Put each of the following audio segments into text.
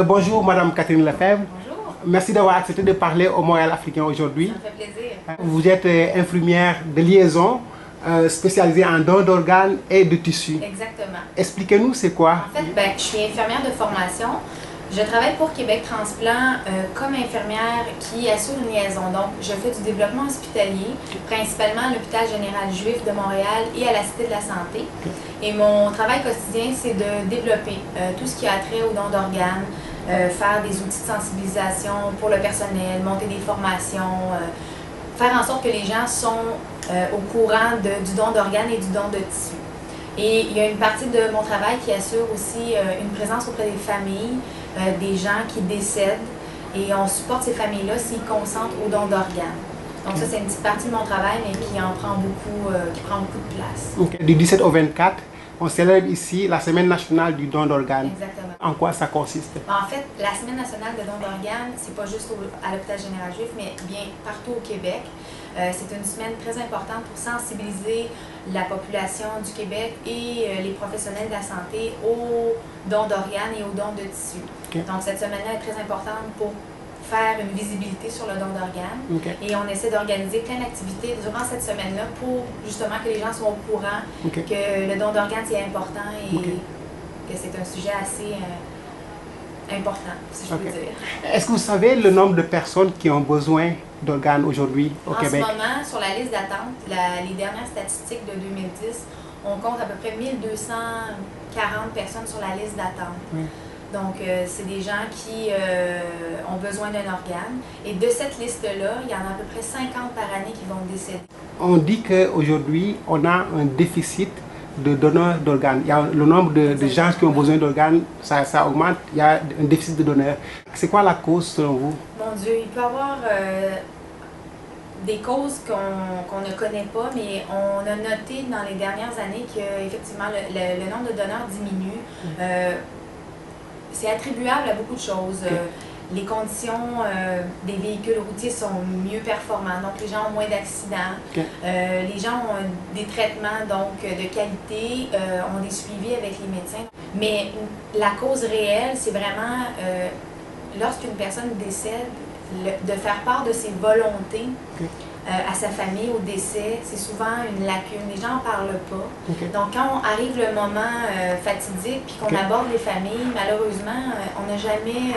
Bonjour Madame Catherine Lefebvre. Bonjour. Merci d'avoir accepté de parler au Montréal africain aujourd'hui. Ça me fait plaisir. Vous êtes infirmière de liaison spécialisée en don d'organes et de tissus. Exactement. Expliquez-nous c'est quoi? En fait, je suis infirmière de formation. Je travaille pour Québec Transplant comme infirmière qui assure une liaison. Donc, je fais du développement hospitalier, principalement à l'hôpital général juif de Montréal et à la Cité de la Santé. Et mon travail quotidien, c'est de développer tout ce qui a trait au don d'organes, faire des outils de sensibilisation pour le personnel, monter des formations, faire en sorte que les gens sont au courant du don d'organes et du don de tissus. Et il y a une partie de mon travail qui assure aussi une présence auprès des familles, des gens qui décèdent, et on supporte ces familles-là s'ils consentent au don d'organes. Donc ça, c'est une petite partie de mon travail, mais qui prend beaucoup de place. Okay. Du 17 au 24, on célèbre ici la Semaine nationale du don d'organes. Exactement. En quoi ça consiste? En fait, la Semaine nationale de don d'organes, c'est pas juste à l'hôpital général juif, mais bien partout au Québec. C'est une semaine très importante pour sensibiliser la population du Québec et les professionnels de la santé au don d'organes et au don de tissus. Okay. Donc cette semaine-là est très importante pour faire une visibilité sur le don d'organes. Okay. Et on essaie d'organiser plein d'activités durant cette semaine-là pour justement que les gens soient au courant que le don d'organes c'est important et que c'est un sujet assez important, si je peux dire. Est-ce que vous savez le nombre de personnes qui ont besoin d'organes aujourd'hui au Québec? En ce moment, sur la liste d'attente, les dernières statistiques de 2010, on compte à peu près 1240 personnes sur la liste d'attente. Oui. Donc, c'est des gens qui ont besoin d'un organe. Et de cette liste-là, il y en a à peu près 50 par année qui vont décéder. On dit qu'aujourd'hui, on a un déficit de donneurs d'organes. Il y a le nombre de gens qui ont besoin d'organes, ça augmente, il y a un déficit de donneurs. C'est quoi la cause selon vous? Mon Dieu, il peut y avoir des causes qu'on ne connaît pas, mais on a noté dans les dernières années qu'effectivement le nombre de donneurs diminue. C'est attribuable à beaucoup de choses. Les conditions des véhicules routiers sont mieux performantes, donc les gens ont moins d'accidents. Les gens ont des traitements donc, de qualité, ont des suivis avec les médecins. Mais la cause réelle, c'est vraiment lorsqu'une personne décède, de faire part de ses volontés à sa famille au décès, c'est souvent une lacune. Les gens n'en parlent pas. Donc quand arrive le moment fatidique puis qu'on aborde les familles, malheureusement, on n'a jamais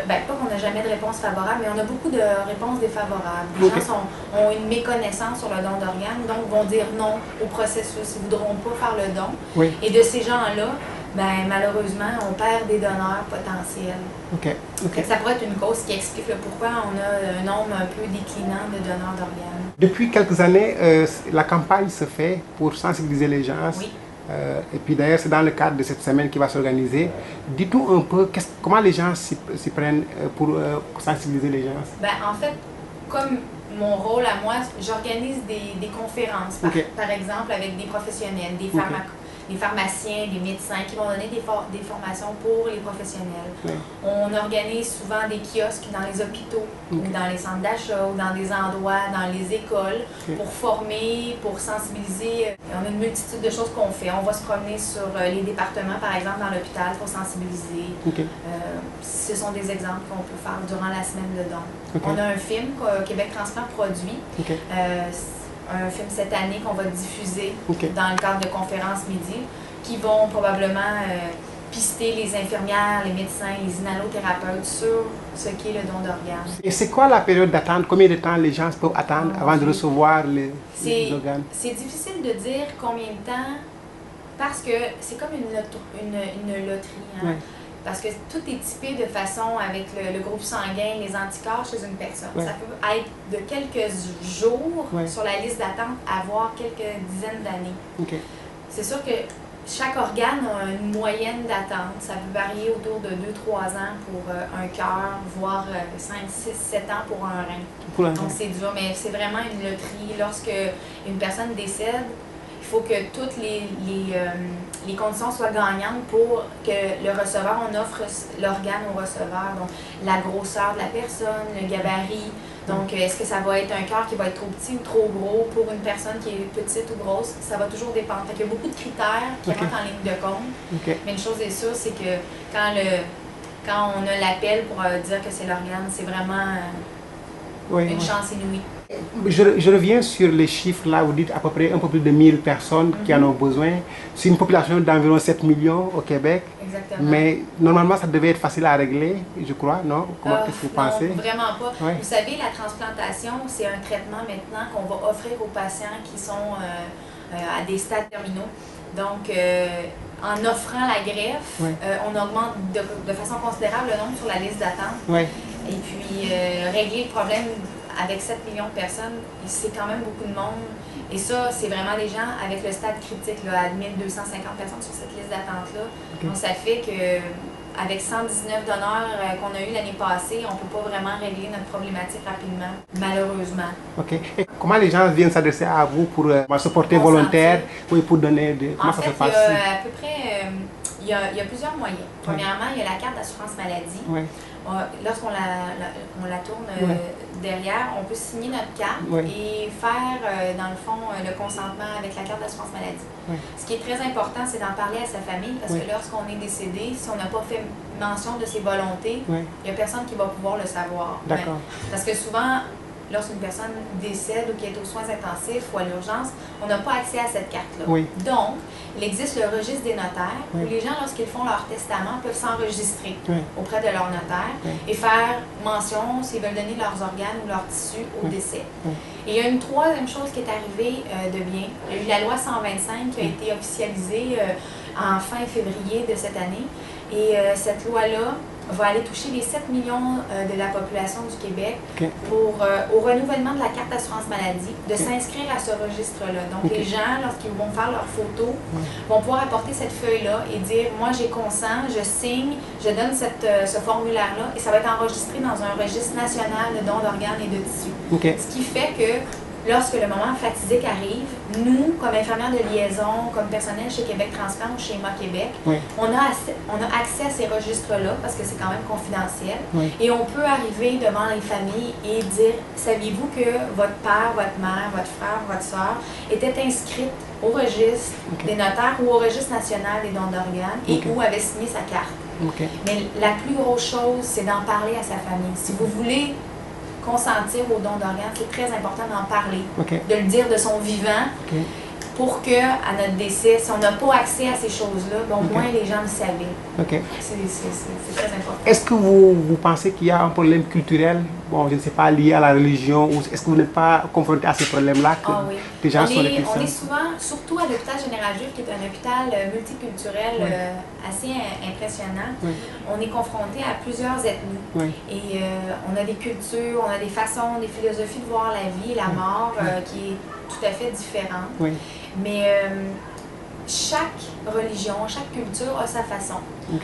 pas qu'on n'a jamais de réponse favorable, mais on a beaucoup de réponses défavorables. Les gens ont une méconnaissance sur le don d'organes, donc vont dire non au processus, ils ne voudront pas faire le don. Et de ces gens-là, malheureusement, on perd des donneurs potentiels. Ça pourrait être une cause qui explique pourquoi on a un nombre un peu déclinant de donneurs d'organes. Depuis quelques années, la campagne se fait pour sensibiliser les gens. Oui. Et puis d'ailleurs, c'est dans le cadre de cette semaine qui va s'organiser. Dites-nous un peu comment les gens s'y prennent pour sensibiliser les gens. En fait, comme mon rôle à moi, j'organise des conférences, par exemple, avec des professionnels, des pharmaciens, des médecins qui vont donner des formations pour les professionnels. On organise souvent des kiosques dans les hôpitaux, ou dans les centres d'achat, ou dans des endroits, dans les écoles, pour former, pour sensibiliser. On a une multitude de choses qu'on fait. On va se promener sur les départements, par exemple, dans l'hôpital pour sensibiliser. Ce sont des exemples qu'on peut faire durant la semaine de don. On a un film que Québec Transplant produit. Un film cette année qu'on va diffuser dans le cadre de conférences midi, qui vont probablement pister les infirmières, les médecins, les inhalothérapeutes sur ce qu'est le don d'organes. Et c'est quoi la période d'attente? Combien de temps les gens peuvent attendre avant de recevoir les organes? C'est difficile de dire combien de temps, parce que c'est comme une loterie. Parce que tout est typé de façon avec le groupe sanguin, les anticorps chez une personne. Ça peut être de quelques jours sur la liste d'attente à voire quelques dizaines d'années. C'est sûr que chaque organe a une moyenne d'attente. Ça peut varier autour de 2-3 ans pour un cœur, voire 5, 6, 7 ans pour un rein. Donc c'est dur, mais c'est vraiment une loterie. Lorsque une personne décède, il faut que toutes les conditions soient gagnantes pour que le receveur, on offre l'organe au receveur. Donc, la grosseur de la personne, le gabarit. Donc, est-ce que ça va être un cœur qui va être trop petit ou trop gros pour une personne qui est petite ou grosse? Ça va toujours dépendre. Il y a beaucoup de critères qui rentrent en ligne de compte. Mais une chose est sûre, c'est que quand quand on a l'appel pour dire que c'est l'organe, c'est vraiment une chance inouïe. Je reviens sur les chiffres là, vous dites à peu près un peu plus de 1000 personnes qui en ont besoin. C'est une population d'environ 7 millions au Québec. Exactement. Mais normalement ça devait être facile à régler, je crois, non? Qu'est-ce que vous pensez? Non, vraiment pas. Ouais. Vous savez, la transplantation, c'est un traitement maintenant qu'on va offrir aux patients qui sont à des stades terminaux. Donc, en offrant la greffe, on augmente de façon considérable le nombre sur la liste d'attente. Et puis, régler le problème avec 7 millions de personnes, c'est quand même beaucoup de monde. Et ça, c'est vraiment des gens avec le stade critique, là, à 1250 personnes sur cette liste d'attente-là. Donc, ça fait que avec 119 donneurs qu'on a eu l'année passée, on ne peut pas vraiment régler notre problématique rapidement, malheureusement. OK. Et comment les gens viennent s'adresser à vous pour se porter volontaire, pour donner de... Comment ça se passe? À peu près, il y a plusieurs moyens. Premièrement, il y a la carte d'assurance maladie. Lorsqu'on la tourne derrière, on peut signer notre carte et faire, dans le fond, le consentement avec la carte d'assurance maladie. Ce qui est très important, c'est d'en parler à sa famille parce que lorsqu'on est décédé, si on n'a pas fait mention de ses volontés, il n'y a personne qui va pouvoir le savoir. Parce que souvent, lorsqu'une personne décède ou qui est aux soins intensifs ou à l'urgence, on n'a pas accès à cette carte-là. Donc, il existe le registre des notaires où les gens, lorsqu'ils font leur testament, peuvent s'enregistrer auprès de leur notaire et faire mention s'ils veulent donner leurs organes ou leurs tissus au décès. Et il y a une troisième chose qui est arrivée de bien. Il y a eu la loi 125 qui a été officialisée en fin février de cette année. Et cette loi-là va aller toucher les 7 millions de la population du Québec pour, au renouvellement de la carte d'assurance maladie, de s'inscrire à ce registre-là. Donc, les gens, lorsqu'ils vont faire leurs photos, vont pouvoir apporter cette feuille-là et dire « Moi, j'ai consent, je signe, je donne ce formulaire-là » et ça va être enregistré dans un registre national de dons d'organes et de tissus. Ce qui fait que lorsque le moment fatidique arrive, nous, comme infirmières de liaison, comme personnel chez Québec Transplant ou chez MA Québec, on a accès à ces registres-là parce que c'est quand même confidentiel. Et on peut arriver devant les familles et dire, saviez-vous que votre père, votre mère, votre frère, votre soeur était inscrite au registre des notaires ou au registre national des dons d'organes et où avait signé sa carte. Mais la plus grosse chose, c'est d'en parler à sa famille. Si vous voulez consentir aux dons d'organes, c'est très important d'en parler, de le dire de son vivant, pour que, à notre décès, si on n'a pas accès à ces choses-là, au moins les gens le savaient. C'est très important. Est-ce que vous pensez qu'il y a un problème culturel, bon, je ne sais pas, lié à la religion, ou est-ce que vous n'êtes pas confronté à ces problèmes-là que les gens sont réticents? On est souvent, surtout à l'hôpital Général Jules, qui est un hôpital multiculturel assez impressionnant, on est confronté à plusieurs ethnies. Et on a des cultures, on a des façons, des philosophies de voir la vie et la mort qui est tout à fait différente. Mais chaque religion, chaque culture a sa façon.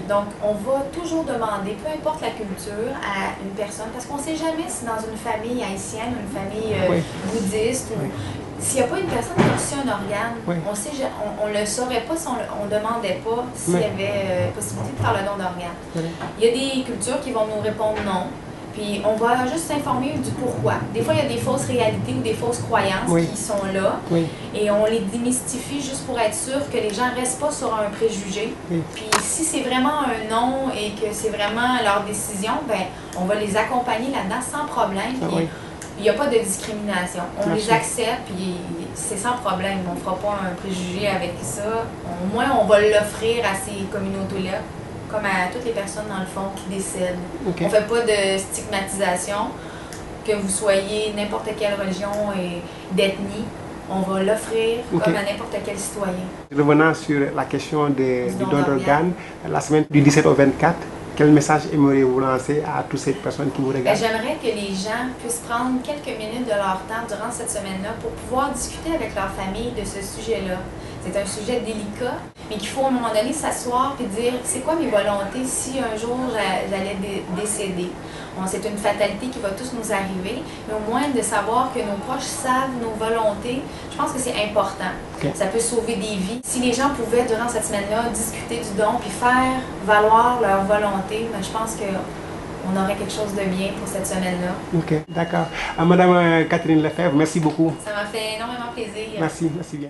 Donc, on va toujours demander, peu importe la culture, à une personne, parce qu'on ne sait jamais si dans une famille haïtienne, une famille bouddhiste, s'il n'y a pas une personne qui a reçu un organe, on ne le saurait pas si on ne demandait pas s'il y avait possibilité de faire le don d'organes. Il y a des cultures qui vont nous répondre non. Puis on va juste s'informer du pourquoi. Des fois, il y a des fausses réalités ou des fausses croyances qui sont là. Et on les démystifie juste pour être sûr que les gens ne restent pas sur un préjugé. Puis si c'est vraiment un non et que c'est vraiment leur décision, ben on va les accompagner là-dedans sans problème. Puis il n'y a pas de discrimination. On les accepte, puis c'est sans problème. On ne fera pas un préjugé avec ça. Au moins, on va l'offrir à ces communautés-là, comme à toutes les personnes, dans le fond, qui décèdent. On ne fait pas de stigmatisation, que vous soyez n'importe quelle religion et d'ethnie. On va l'offrir comme à n'importe quel citoyen. Revenant sur la question du don d'organes, la semaine du 17 au 24, quel message aimeriez-vous lancer à toutes ces personnes qui vous regardent? J'aimerais que les gens puissent prendre quelques minutes de leur temps durant cette semaine-là pour pouvoir discuter avec leur famille de ce sujet-là. C'est un sujet délicat, mais qu'il faut à un moment donné s'asseoir et dire c'est quoi mes volontés si un jour j'allais décéder. Bon, c'est une fatalité qui va tous nous arriver, mais au moins de savoir que nos proches savent nos volontés, je pense que c'est important. Ça peut sauver des vies. Si les gens pouvaient, durant cette semaine-là, discuter du don puis faire valoir leur volonté, ben, je pense qu'on aurait quelque chose de bien pour cette semaine-là. Ok, d'accord. Madame Catherine Lefebvre, merci beaucoup. Ça m'a fait énormément plaisir. Merci bien.